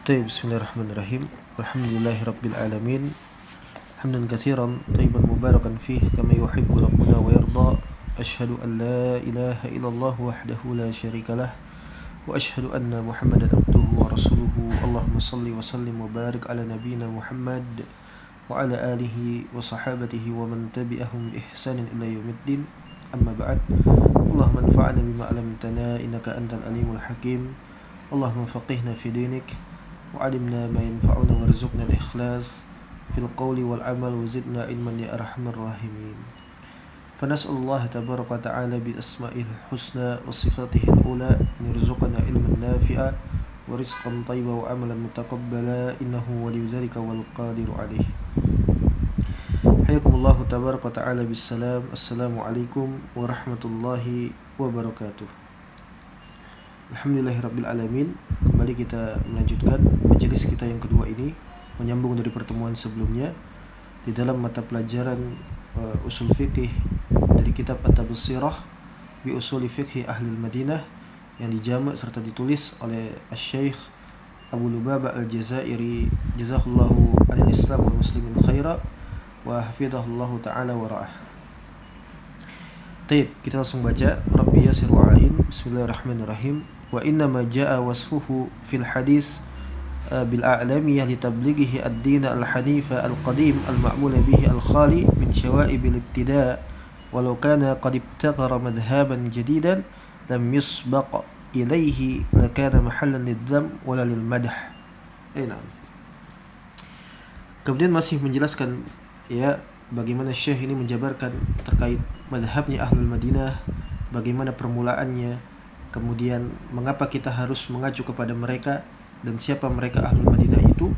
طيب بسم الله الرحمن الرحيم الحمد لله رب العالمين حمدا كثيرا طيبا مباركا فيه كما يحب ربنا ويرضى أشهد أن لا إله إلا الله وحده لا شريك له وأشهد أن محمدا عبده ورسوله اللهم صل وسلم وبارك على نبينا محمد وعلى آله وصحابته ومن تبعهم بإحسان إلى يوم الدين أما بعد اللهم انفعنا بما علمتنا إنك أنت العليم الحكيم اللهم فقهنا في دينك وعلمنا ما ينفعنا وارزقنا الإخلاص في القول والعمل وزدنا علما يا أرحم الراحمين. فنسأل الله تبارك وتعالى بأسمائه الحسنى وصفاته الأولى أن يرزقنا علما نافعا ورزقا طيبا وعملا متقبلا إنه ولي ذلك والقادر عليه. حياكم الله تبارك وتعالى بالسلام. السلام عليكم ورحمة الله وبركاته. Alhamdulillahirrabbilalamin. Kembali kita melanjutkan majelis kita yang kedua ini, menyambung dari pertemuan sebelumnya di dalam mata pelajaran usul fiqih dari kitab At-Tabsirah bi Usuli Fiqhi Ahlil Madinah yang dijamak serta ditulis oleh Asy-Syaikh Abu Lubabah Al-Jazairi jazahullahu anil Islam wal muslimin khaira wa hafidhahullahu ta'ala wa ra'ah. Baik, kita langsung baca Rabbi yasir wa'in. Bismillahirrahmanirrahim. Wa innama ja'a wasfuhu fil hadis bil a'lamiyah li tablighihi ad-din al-hanifa al-qadim al-ma'mul bihi al-khali min syawa'ib al-ibtida' walau kana qad ibtagara madhhaban jadidan lam yusbaq ilayhi lakana mahallan lidh-dham wala lil-madh. Kemudian masih menjelaskan ya bagaimana Syekh ini menjabarkan terkait madhabnya Ahlul Madinah, bagaimana permulaannya, kemudian mengapa kita harus mengacu kepada mereka dan siapa mereka Ahlul Madinah itu.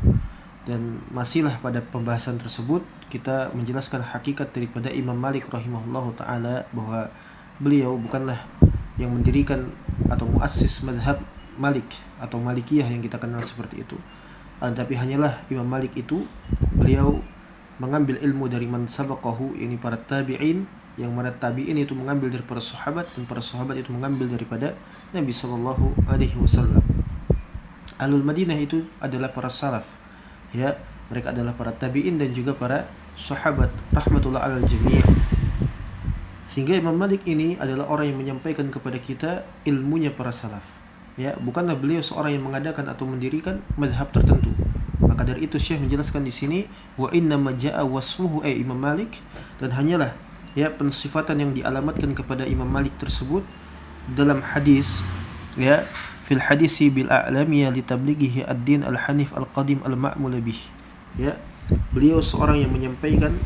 Dan masihlah pada pembahasan tersebut kita menjelaskan hakikat daripada Imam Malik rahimahullahu ta'ala, bahwa beliau bukanlah yang mendirikan atau muassis madhab Malik atau Malikiyah yang kita kenal seperti itu, tapi hanyalah Imam Malik itu beliau mengambil ilmu dari man sabaqahu, ini para tabi'in, yang mana tabi'in itu mengambil dari para sahabat dan para sahabat itu mengambil daripada Nabi sallallahu alaihi wasallam. Ahlul Madinah itu adalah para salaf, ya, mereka adalah para tabi'in dan juga para sahabat rahmatullah alal jami'. Sehingga Imam Malik ini adalah orang yang menyampaikan kepada kita ilmunya para salaf, ya, bukanlah beliau seorang yang mengadakan atau mendirikan mazhab tertentu. Maka dari itu Syekh menjelaskan di sini wa inna ma ja'a wasfuhu Imam Malik, dan hanyalah ya pensifatan yang dialamatkan kepada Imam Malik tersebut dalam hadis, ya, fil hadisi bil a'lamiyah li tablighihi ad-din al-hanif al-qadim al-ma'mul bih. Ya, beliau seorang yang menyampaikan,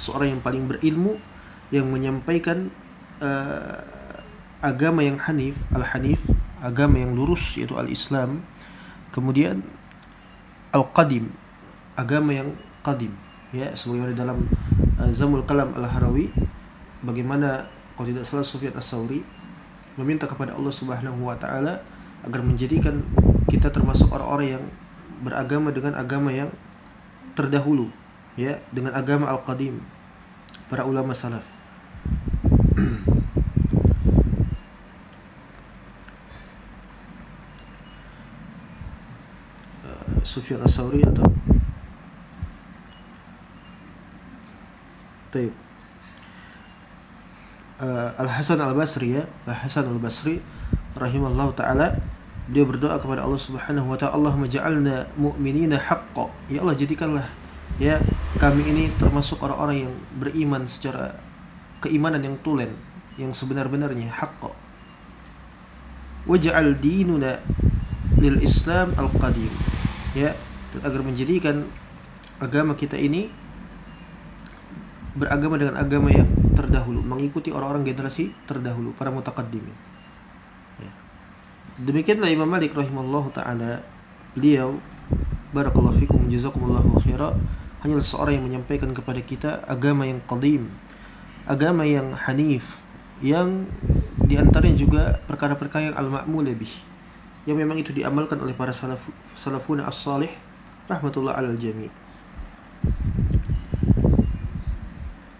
seorang yang paling berilmu, yang menyampaikan agama yang hanif, al-hanif, agama yang lurus yaitu al-Islam. Kemudian al-qadim, agama yang qadim, ya, sebagaimana dalam Zamul Kalam Al-Harawi, bagaimana kalau tidak salah Sufyan As-Tsauri meminta kepada Allah Subhanahu wa taala agar menjadikan kita termasuk orang-orang yang beragama dengan agama yang terdahulu, ya, dengan agama al-qadim, para ulama salaf. Sufyan As-Tsauri atau Taib Al-Hasan Al-Basri, ya, Al-Hasan Al-Basri rahimahullah ta'ala, dia berdoa kepada Allah Subhanahu wa ta'ala, Allahumma ja'alna mu'minina haqqan, ya Allah jadikanlah ya kami ini termasuk orang-orang yang beriman secara keimanan yang tulen, yang sebenar-benarnya, haqqan, waj'al dinuna lil Islam al-qadim, ya, dan agar menjadikan agama kita ini beragama dengan agama yang terdahulu, mengikuti orang-orang generasi terdahulu, para mutaqaddimin. Ya. Demikianlah Imam Malik rahimahullahu ta'ala, beliau barakallahu fikum jazakumullahu khaira, hanyalah seorang yang menyampaikan kepada kita agama yang qadim, agama yang hanif, yang diantaranya juga perkara-perkara yang al-ma'mul bih, yang memang itu diamalkan oleh para salafuna as-salih rahmatullah alal jami'.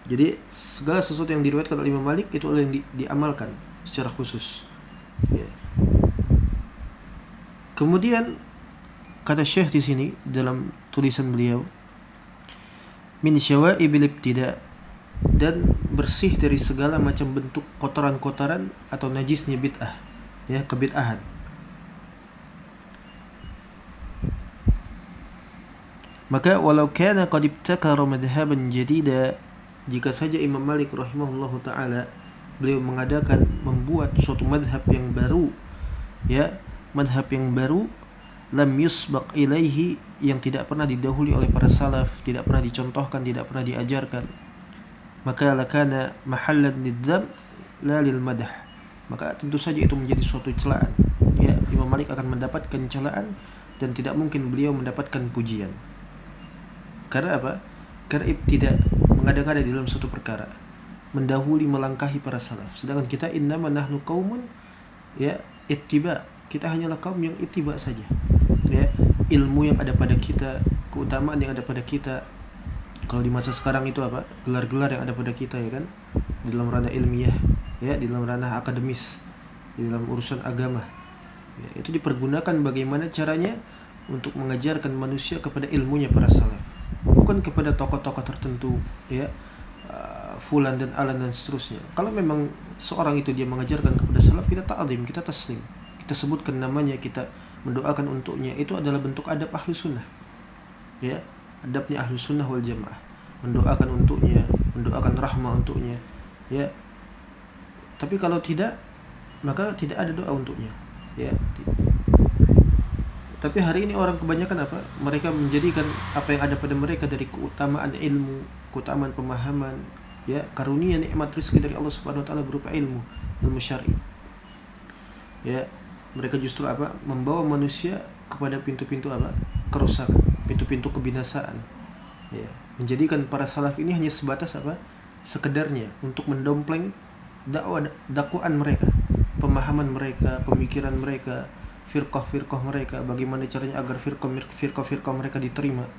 Jadi segala sesuatu yang diriwayatkan oleh Imam Malik itu adalah yang diamalkan secara khusus. Ya. Kemudian kata Syekh di sini dalam tulisan beliau, min syawaibil ibtida, dan bersih dari segala macam bentuk kotoran-kotoran atau najisnya bid'ah, ya, kebid'ahan. Maka walau kana qad ibtakara madhhaban jadida, jika saja Imam Malik rahimahullahu taala beliau membuat suatu madhab yang baru, ya, madhab yang baru, lam yusbaq ilaihi, yang tidak pernah didahului oleh para salaf, tidak pernah dicontohkan, tidak pernah diajarkan, maka lakana mahallan lidzam la lil madah, maka tentu saja itu menjadi suatu celaan, ya. Imam Malik akan mendapatkan celaan dan tidak mungkin beliau mendapatkan pujian. Karena apa? Karena ibtida, mengada-ngada di dalam suatu perkara, mendahului, melangkahi para salaf. Sedangkan kita innama nahnu qaumun, ya, ittiba, kita hanyalah kaum yang ittiba saja, ya. Ilmu yang ada pada kita, keutamaan yang ada pada kita, kalau di masa sekarang itu apa? Gelar-gelar yang ada pada kita, ya kan, di dalam ranah ilmiah, ya, di dalam ranah akademis, di dalam urusan agama, ya, itu dipergunakan bagaimana caranya untuk mengajarkan manusia kepada ilmunya para salaf, bukan kepada tokoh-tokoh tertentu, ya, fulan dan alan dan seterusnya. Kalau memang seorang itu dia mengajarkan kepada salaf, kita ta'zim, kita taslim, kita sebutkan namanya, kita mendoakan untuknya. Itu adalah bentuk adab ahlu sunnah, ya, adabnya ahlu sunnah wal jamaah, mendoakan untuknya, mendoakan rahmah untuknya, ya. Tapi kalau tidak, maka tidak ada doa untuknya, ya. Tapi hari ini orang kebanyakan apa? Mereka menjadikan apa yang ada pada mereka dari keutamaan ilmu, keutamaan pemahaman, ya, karunia nikmat rezeki dari Allah Subhanahu wa taala berupa ilmu syar'i. Ya, mereka justru apa? Membawa manusia kepada pintu-pintu apa? Kerusakan, pintu-pintu kebinasaan. Ya, menjadikan para salaf ini hanya sebatas apa? Sekedarnya untuk mendompleng dakwaan mereka, pemahaman mereka, pemikiran mereka, firqah mereka, bagaimana caranya agar firqah mereka diterima,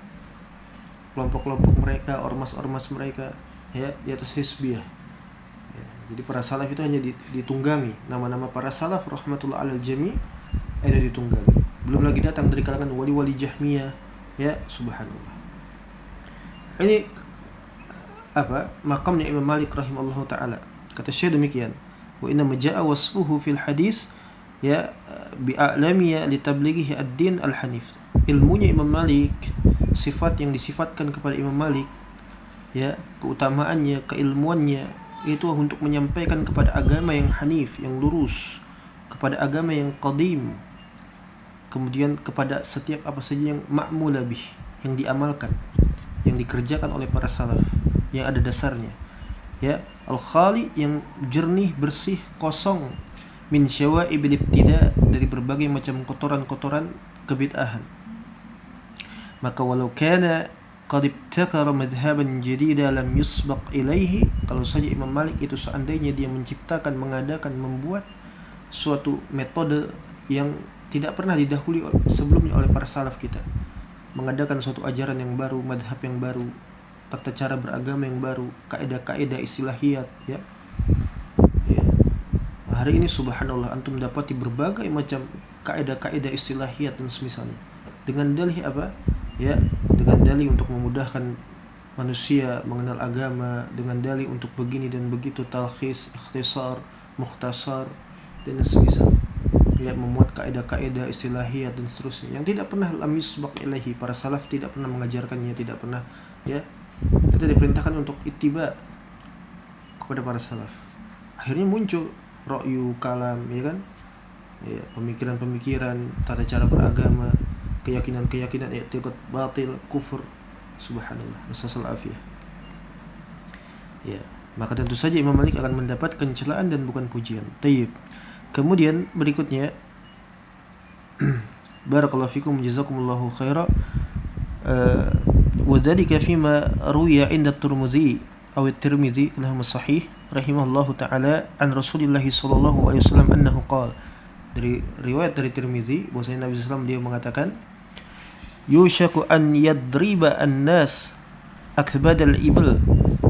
kelompok-kelompok mereka, ormas-ormas mereka, ya, di atas hizbiyah, ya. Jadi para salaf itu hanya ditunggangi, nama-nama para salaf rahmatullah alal jami' ada ditunggangi. Belum lagi datang dari kalangan wali-wali Jahmiyah, ya, subhanallah. Ini apa? Makamnya Imam Malik rahimahullah taala. Kata Syekh demikian, wa inna maja'a wasfuhu fil hadis, ya, bi'alamiya litablighihi ad-din al-hanif. Ilmunya Imam Malik, sifat yang disifatkan kepada Imam Malik, ya, keutamaannya, keilmuannya itu untuk menyampaikan kepada agama yang hanif, yang lurus, kepada agama yang qadim, kemudian kepada setiap apa saja yang ma'mula bih, yang diamalkan, yang dikerjakan oleh para salaf, yang ada dasarnya, ya, al-khali, yang jernih, bersih, kosong, min syawaibil ibtida, dari berbagai macam kotoran-kotoran kebid'ahan. Maka walau kana qad ibtakara madhhaban jadida lam yusbaq ilaihi, kalau saja Imam Malik itu seandainya dia menciptakan, mengadakan, membuat suatu metode yang tidak pernah didahului sebelumnya oleh para salaf kita, mengadakan suatu ajaran yang baru, madhab yang baru, tata cara beragama yang baru, kaidah-kaidah istilahiyat, ya. Hari ini subhanallah antum dapati berbagai macam kaidah-kaidah istilahiyat dan semisalnya, dengan dalih apa? Ya, dengan dalih untuk memudahkan manusia mengenal agama, dengan dalih untuk begini dan begitu, talkhis, ikhtisar, mukhtasar dan semisal. Ya, memuat kaidah-kaidah istilahiyat dan seterusnya yang tidak pernah lam yusbaq ilaihi, para salaf tidak pernah mengajarkannya, tidak pernah, ya. Kita diperintahkan untuk ittiba kepada para salaf. Akhirnya muncul ra'yu, kalam, ya kan, ya, pemikiran-pemikiran, tata cara beragama, keyakinan-keyakinan, i'tiqad batil, kufur, subhanallah, nasallallahu afiyah. Ya, maka tentu saja Imam Malik akan mendapatkan celaan dan bukan pujian. Tayyib. Kemudian berikutnya, barakallahu fikum, jazakumullahu khaira, wa dzalika fima ruwiya 'inda at-Tirmidzi aw at-Tirmidzi lahum sahih rahimahullahu taala an Rasulillah sallallahu alaihi wasallam annahu qala, dari riwayat dari Tirmidzi bahwasanya Nabi sallallahu alaihi wasallam dia mengatakan, yushaku an yadriba an-nas akbad al-ibl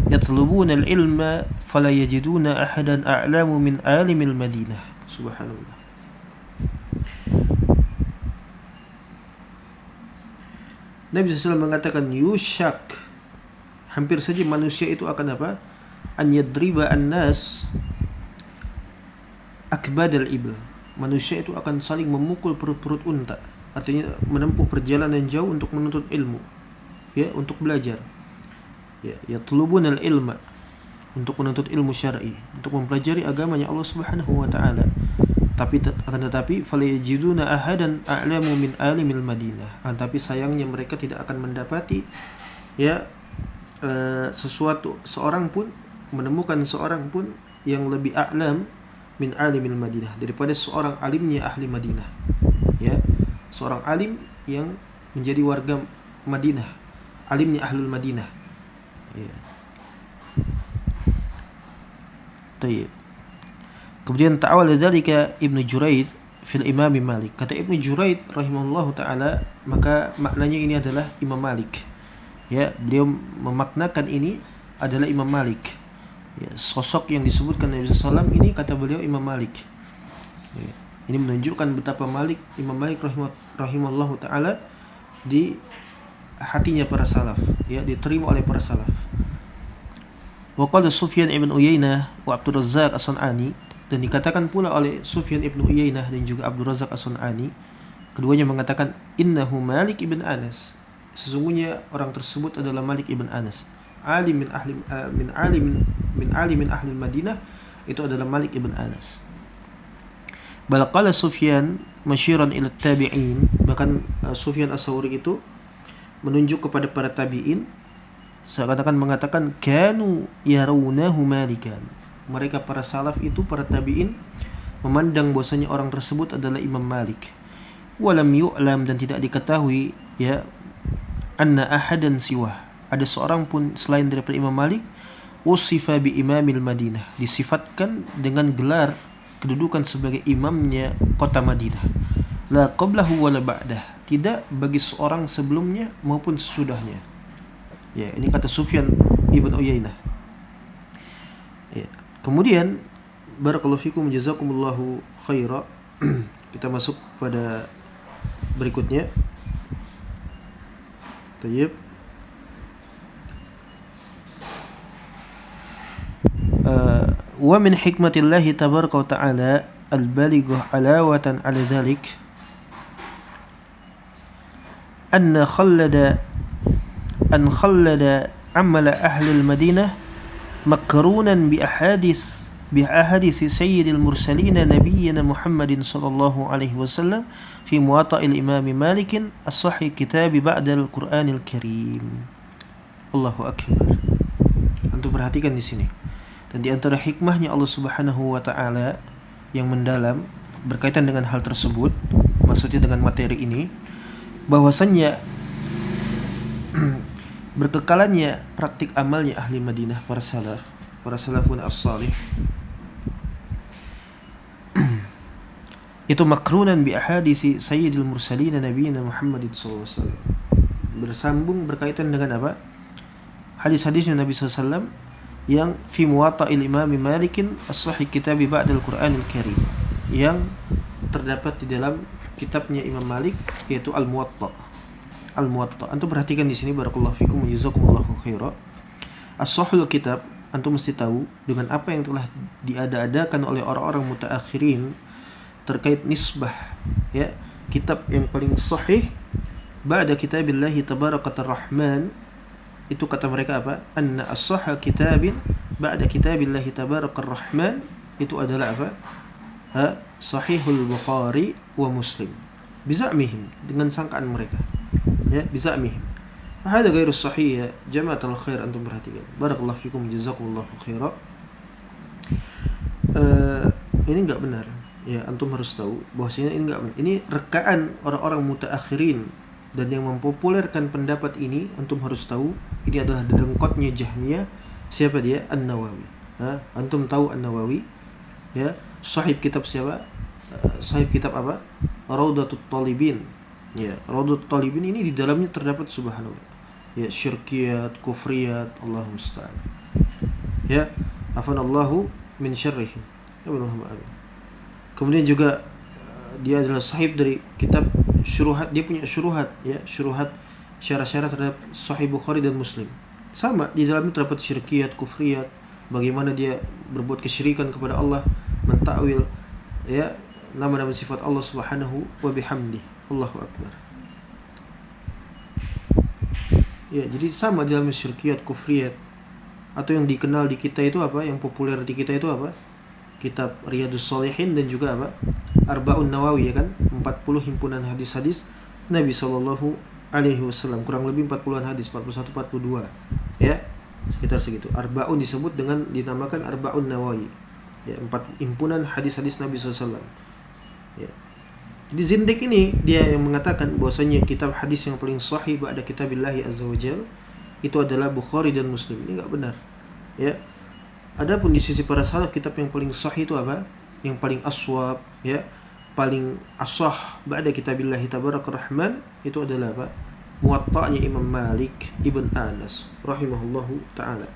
yatlubuna al-ilma fala yajiduna ahadan a'lamu min alimil Madinah. Subhanallah. Nabi SAW mengatakan yusyak, hampir saja manusia itu akan apa? An yadriba an-nas akbadal ibl. Manusia itu akan saling memukul perut-perut unta. Artinya menempuh perjalanan jauh untuk menuntut ilmu, ya, untuk belajar. Ya, yatlubunal ilma, untuk menuntut ilmu syar'i, untuk mempelajari agamanya Allah Subhanahu wa taala. Tetapi falayajiduna ahadan a'lamu min alimil Madinah. Tapi sayangnya mereka tidak akan mendapati, ya, menemukan seorang pun yang lebih a'lam min alimil Madinah, daripada seorang alimnya ahli Madinah, ya, seorang alim yang menjadi warga Madinah, alimnya ahlul Madinah, ya. Tayyib. Kemudian ta'awala dzalika Ibnu Juraid fil Imam Malik. Kata Ibnu Juraid rahimahullahu taala, maka maknanya ini adalah Imam Malik. Ya, beliau memaknakan ini adalah Imam Malik. Ya, sosok yang disebutkan Nabi SAW ini kata beliau Imam Malik. Ya, ini menunjukkan betapa Imam Malik rahimahullahu taala di hatinya para salaf, ya, diterima oleh para salaf. Wa qala Sufyan ibn Uyainah wa Abdul Razzaq As-San'ani, dan dikatakan pula oleh Sufyan ibn Uyainah dan juga Abdul Razzaq As-San'ani, keduanya mengatakan innahu Malik ibn Anas, sesungguhnya orang tersebut adalah Malik ibn Anas, alim min ahli Madinah, itu adalah Malik ibn Anas. Bal qala Sufyan masyiran ila tabi'in, bahkan Sufyan As-Sawri itu menunjuk kepada para tabi'in, seakan-akan mengatakan kanu yarawnahu malikan, mereka para salaf itu, para tabi'in, memandang bahwasanya orang tersebut adalah Imam Malik. Walam yu'lam, dan tidak diketahui, ya, anna ahadan siwah, ada seorang pun selain daripada Imam Malik, usifa bi imamil Madinah, disifatkan dengan gelar kedudukan sebagai imamnya kota Madinah, la qablahu wala ba'dah, tidak bagi seorang sebelumnya maupun sesudahnya. Ya, ini kata Sufyan ibn Uyainah. Ya. Kemudian barakallahu fikum jazakumullahu khaira. Kita masuk pada berikutnya. Tayyib. Wa min hikmatillahi tabaraka wa ta'ala al-balighah alawatan 'ala dhalik an khallada amal ahli al-Madinah makrunan bi ahadis sayyidil mursalin nabiyyina Muhammadin sallallahu alaihi wasallam fi muwatta'il Imam Malik as-sahih kitab ba'da al-Qur'anil Karim. Allahu akbar. Antum perhatikan di sini. Dan di antara hikmahnya Allah Subhanahu wa taala yang mendalam berkaitan dengan hal tersebut, maksudnya dengan materi ini, bahwasannya berkekalannya praktik amalnya ahli Madinah, para salafun as-salih, itu makrunan bi ahadisi sayyidil mursalin nabiyina Muhammadin sallallahu alaihi wasallam, bersambung berkaitan dengan apa? Hadis-hadisnya Nabi sallallahu alaihi wasallam yang fi muwatta'il Imam Malik as-sahih kitab ba'da al-Qur'anil Karim, yang terdapat di dalam kitabnya Imam Malik, yaitu Al-Muwatta. Antum perhatikan di sini barakallahu fikum jazakumullahu khaira. As-sahih kitab, antum mesti tahu dengan apa yang telah diada-adakan oleh orang-orang mutaakhirin terkait nisbah, ya, kitab yang paling sahih ba'da kitabillahi tabarakatar rahman. Itu kata mereka apa? Anna as-sahha kitabin ba'da kitabillahi tabarakar rahman, itu adalah apa? Sahihul Bukhari wa Muslim. Biza'mihim, dengan sangkaan mereka. Ya, biza'mihim. Hada ghairu sahih, ya jama'atul khair, antum perhatikan. Barakallahu fikum jazakumullahu khaira. Ini enggak benar. Ya, antum harus tahu bahwasanya ini enggak benar. Ini rekaan orang-orang mutaakhirin, dan yang mempopulerkan pendapat ini, antum harus tahu, ini adalah dedengkotnya Jahmiyah. Siapa dia? An-Nawawi. Antum tahu An-Nawawi, ya, sahib kitab siapa? Sahib kitab apa? Raudatul Talibin. Ya, Raudatul Talibin ini di dalamnya terdapat subhanallah, ya, syirkiyat, kufriyat, Allahu musta'an. Ya, afanallahu min syarrihim. Ya, kemudian juga dia adalah sahib dari kitab syuruhat, dia punya syuruhat, ya, syuruhat syarat-syarat terhadap Sahih Bukhari dan Muslim. Sama, di dalamnya terdapat syirkiyat, kufriyat, bagaimana dia berbuat kesyirikan kepada Allah, mentakwil ya nama-nama sifat Allah Subhanahu wa bihamdi. Allahu akbar. Ya, jadi sama di dalamnya syirkiyat, kufriyat. Atau yang dikenal di kita itu apa? Yang populer di kita itu apa? Kitab Riyadhus Shalihin dan juga apa? Arba'un Nawawi, ya kan? 40 himpunan hadis-hadis Nabi sallallahu alaihi wasallam, kurang lebih 40-an hadis, 41 42. Ya, sekitar segitu. Arba'un disebut dengan dinamakan Arba'un Nawawi. Ya, 4 himpunan hadis-hadis Nabi sallallahu alaihi wasallam. Ya. Di zindik ini dia yang mengatakan bahwasanya kitab hadis yang paling sahih ba'da kitabillahi azza wajal itu adalah Bukhari dan Muslim. Ini enggak benar. Ya. Adapun di sisi para salaf kitab yang paling sahih itu apa? Yang paling aswab, ya, paling asah ba'da kitabillahi tabarakar rahman itu adalah apa? Muwatta'nya Imam Malik ibn Anas rahimahullahu taala.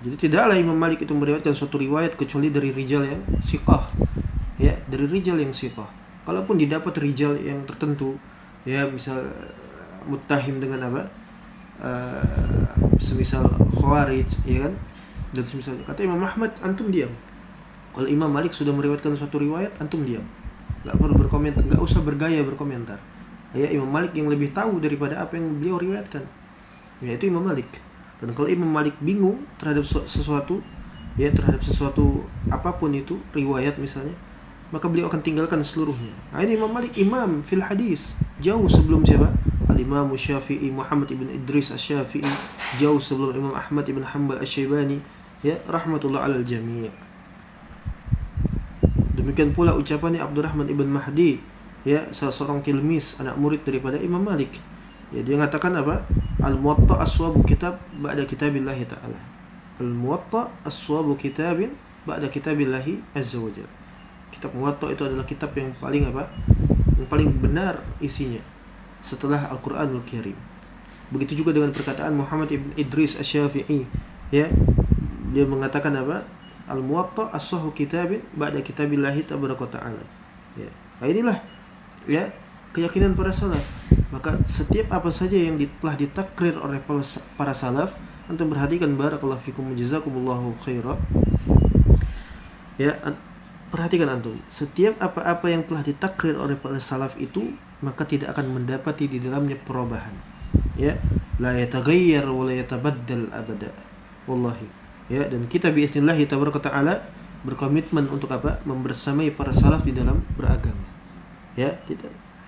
Jadi tidaklah Imam Malik itu meriwayatkan suatu riwayat kecuali dari rijal yang siqah. Ya, dari rijal yang siqah. Kalaupun didapat rijal yang tertentu, ya misal muttahim dengan apa? Semisal Khawarij, ya kan? Dan semisal kata Imam Ahmad, antum diam. Kalau Imam Malik sudah meriwayatkan suatu riwayat, antum diam. Enggak perlu berkomentar, enggak usah bergaya berkomentar. Ya, Imam Malik yang lebih tahu daripada apa yang beliau riwayatkan. Yaitu Imam Malik. Dan kalau Imam Malik bingung terhadap sesuatu, ya terhadap sesuatu apapun itu, riwayat misalnya, maka beliau akan tinggalkan seluruhnya. Nah, ini Imam Malik imam fil hadis, jauh sebelum siapa? Al-Imam Syafi'i Muhammad ibn Idris Asy-Syafi'i, jauh sebelum Imam Ahmad ibn Hanbal Asy-Syaibani, ya rahmatullah alal jami'. Demikian pula ucapannya Abdurrahman ibn Mahdi, ya salah seorang tilmis, anak murid daripada Imam Malik. Ya, dia mengatakan apa? Al-Muwatta aswabu kitab ba'da kitabillahi ta'ala. Al-Muwatta aswabu kitabin ba'da kitabillahi azza wajalla. Kitab Muwatta itu adalah kitab yang paling apa? Yang paling benar isinya setelah Al-Qur'anul Karim. Begitu juga dengan perkataan Muhammad ibn Idris Asy-Syafi'i, ya. Dia mengatakan apa? Al-Muwatta as-sahhu kitabin ba'da kitabillahi tabaraka ta'ala. Ya. Nah, inilah ya keyakinan para salaf. Maka setiap apa saja yang telah ditakrir oleh para salaf, antum perhatikan, barakallahu fikum jazakumullahu khairan. Ya, perhatikan antum, setiap apa-apa yang telah ditakrir oleh para salaf itu maka tidak akan mendapati di dalamnya perubahan. Ya, la yataghayyar wa la yatabaddal abada. Wallahi. Ya, dan kita biiznillah tabaraka taala berkomitmen untuk apa? Membersamai para salaf di dalam beragama. Ya,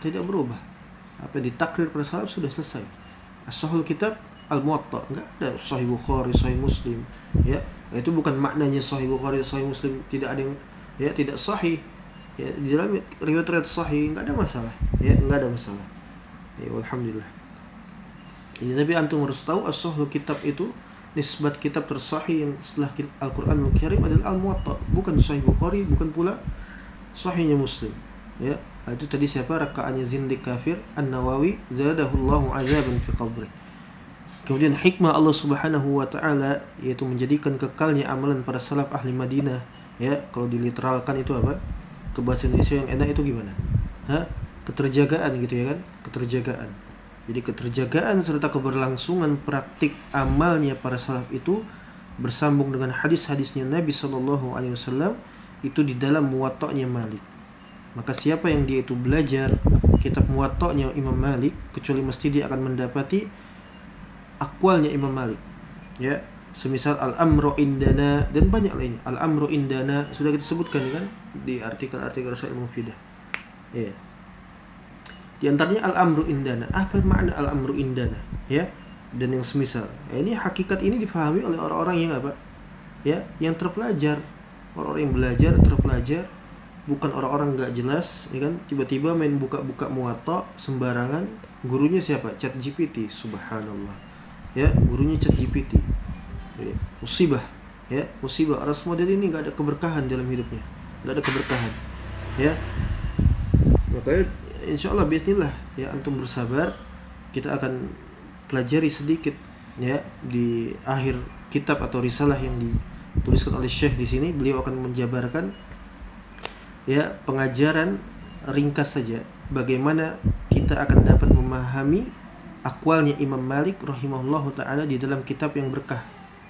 tidak berubah. Apa yang ditakrir para salaf sudah selesai. As-sahih kitab Al-Muwatta, enggak ada Sahih Bukhari, Sahih Muslim. Ya, itu bukan maknanya Sahih Bukhari, Sahih Muslim tidak ada yang ya tidak sahih. Ya, di dalam riwayat sahih enggak ada masalah. Ya, enggak ada masalah. Ya, alhamdulillah. Ini Nabi antum harus tahu as-sahih kitab itu nisbat kitab tersahih yang setelah Al-Qur'anul Karim adalah Al-Muwatta, bukan Sahih Bukhari, bukan pula sahihnya Muslim. Ya, itu tadi siapa? Rakaannya zindik kafir An-Nawawi zadahullahu azaban fi qabri. Kemudian hikmah Allah Subhanahu wa taala yaitu menjadikan kekalnya amalan para salaf ahli Madinah. Ya, kalau diliteralkan itu apa? Ke bahasa Indonesia yang enak itu gimana? Keterjagaan gitu ya kan? Keterjagaan. Jadi keterjagaan serta keberlangsungan praktik amalnya para salaf itu bersambung dengan hadis-hadisnya Nabi sallallahu alaihi wasallam itu di dalam Muwatta'nya Malik. Maka siapa yang dia itu belajar kitab Muwatta'nya Imam Malik, kecuali mesti dia akan mendapati akwalnya Imam Malik. Ya, semisal al-amru indana dan banyak lainnya. Al-amru indana sudah kita sebutkan kan di artikel-artikel Rasail Mufidah. Ya. Di antaranya al-amru indana. Apa makna al-amru indana? Ya. Dan yang semisal. Ya, ini hakikat ini difahami oleh orang-orang yang apa? Ya, yang terpelajar. Orang-orang yang belajar, terpelajar, bukan orang-orang enggak jelas, ya kan? Tiba-tiba main buka-buka Muwatta sembarangan. Gurunya siapa? ChatGPT. Subhanallah. Ya, gurunya ChatGPT. Ya, musibah. Ya, musibah. Orang model ini enggak ada keberkahan dalam hidupnya. Enggak ada keberkahan. Ya. Makanya insyaallah bismillah ya antum bersabar, kita akan pelajari sedikit ya di akhir kitab atau risalah yang dituliskan oleh Syekh di sini. Beliau akan menjabarkan ya pengajaran ringkas saja bagaimana kita akan dapat memahami akwalnya Imam Malik rahimahullahu taala di dalam kitab yang berkah,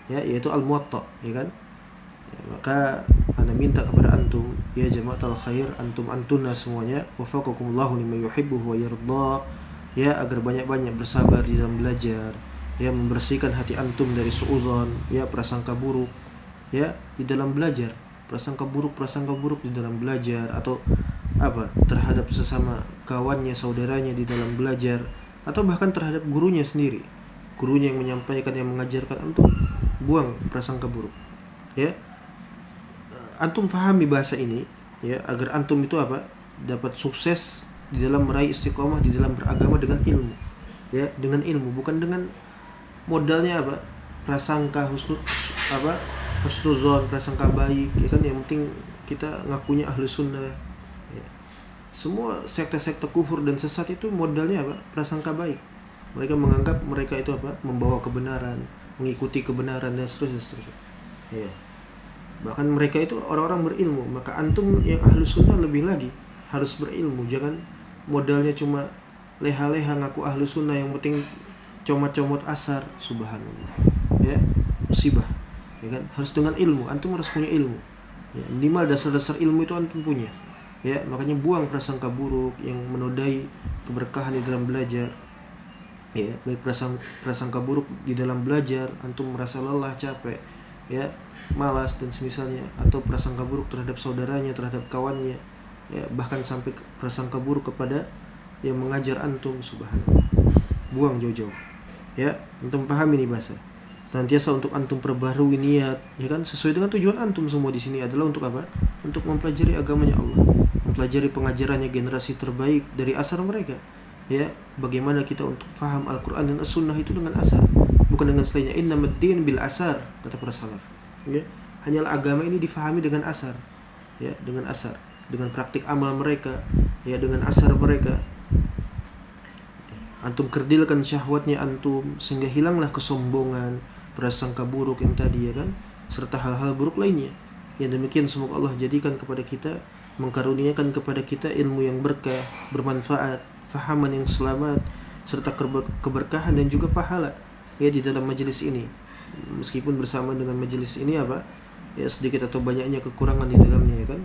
ya, yaitu Al-Muwatta, ya kan? Ya, maka ana minta kepada antum, ya jamaatul khair, antuna semuanya, wafaqakumullahu lima yuhibbu wa yarda, ya, agar banyak-banyak bersabar di dalam belajar, ya, membersihkan hati antum dari suudzon, ya, prasangka buruk, ya, di dalam belajar, prasangka buruk di dalam belajar, atau apa, terhadap sesama kawannya, saudaranya di dalam belajar, atau bahkan terhadap gurunya sendiri, gurunya yang menyampaikan, yang mengajarkan antum, buang prasangka buruk, ya. Antum pahami bahasa ini, ya, agar antum itu apa, dapat sukses di dalam meraih istiqomah di dalam beragama dengan ilmu, ya, dengan ilmu, bukan dengan modalnya apa, prasangka husnuzon, prasangka baik, ya kan, yang penting kita ngakunya ahlu sunnah, ya. Semua sekte-sekte kufur dan sesat itu modalnya apa, prasangka baik. Mereka menganggap mereka itu apa, membawa kebenaran, mengikuti kebenaran, dan seterusnya, ya. Bahkan mereka itu orang-orang berilmu. Maka antum yang ahlu sunnah lebih lagi harus berilmu. Jangan modalnya cuma leha-leha ngaku ahlu sunnah, yang penting comot-comot asar, subhanallah, ya, musibah, ya kan. Harus dengan ilmu, antum harus punya ilmu, ya, minimal dasar-dasar ilmu itu antum punya, ya. Makanya buang prasangka buruk yang menodai keberkahan di dalam belajar, ya, baik prasangka buruk di dalam belajar, antum merasa lelah, capek, ya, malas dan semisalnya, atau prasangka buruk terhadap saudaranya, terhadap kawannya, ya, bahkan sampai prasangka buruk kepada yang mengajar antum, subhanallah. Buang jauh-jauh, ya. Antum pahami ini bahasa. Senantiasa untuk antum perbarui niat, ya kan, sesuai dengan tujuan antum semua di sini adalah untuk apa? Untuk mempelajari agamanya Allah, mempelajari pengajarannya generasi terbaik dari asar mereka, ya. Bagaimana kita untuk faham Al-Quran dan As-Sunnah itu dengan asar, bukan dengan selainnya. Innamaddin bil asar, kata para salaf, ya. Hanyalah agama ini difahami dengan asar, ya, dengan asar, dengan praktik amal mereka, ya, dengan asar mereka. Antum kerdilkan syahwatnya antum, sehingga hilanglah kesombongan, prasangka buruk yang tadi, ya kan, serta hal-hal buruk lainnya. Yang demikian semoga Allah jadikan kepada kita, mengkaruniakan kepada kita ilmu yang berkah, bermanfaat, fahaman yang selamat, serta keberkahan dan juga pahala, ya, di dalam majelis ini. Meskipun bersama dengan majelis ini apa, ya, sedikit atau banyaknya kekurangan di dalamnya, ya kan,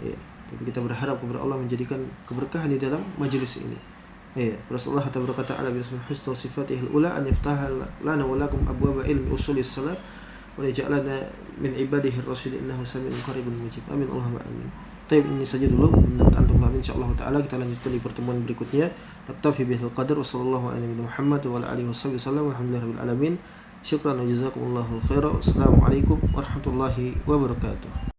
ya, tapi kita berharap kepada Allah menjadikan keberkahan di dalam majelis ini, ya. Rasulullah ta'ala bismillahil husna wa sifatihil ula an yaftaha lana wa lakum abwaba ilmi usulis salaf wa yaj'alana min ibadihi ar-rasyidin innahu samii'un qaribun mujib. Amin Allahumma amin. Baik, ini saja dulu menurut antum kami, insyaallah taala kita lanjutkan di pertemuan berikutnya. Naktafi bihil qadar wa sallallahu ala nabiyina Muhammad wa ala alihi wasallam. Alhamdulillahirabbil alamin. Syukran wa jazakumullahu khairan. Assalamualaikum warahmatullahi wabarakatuh.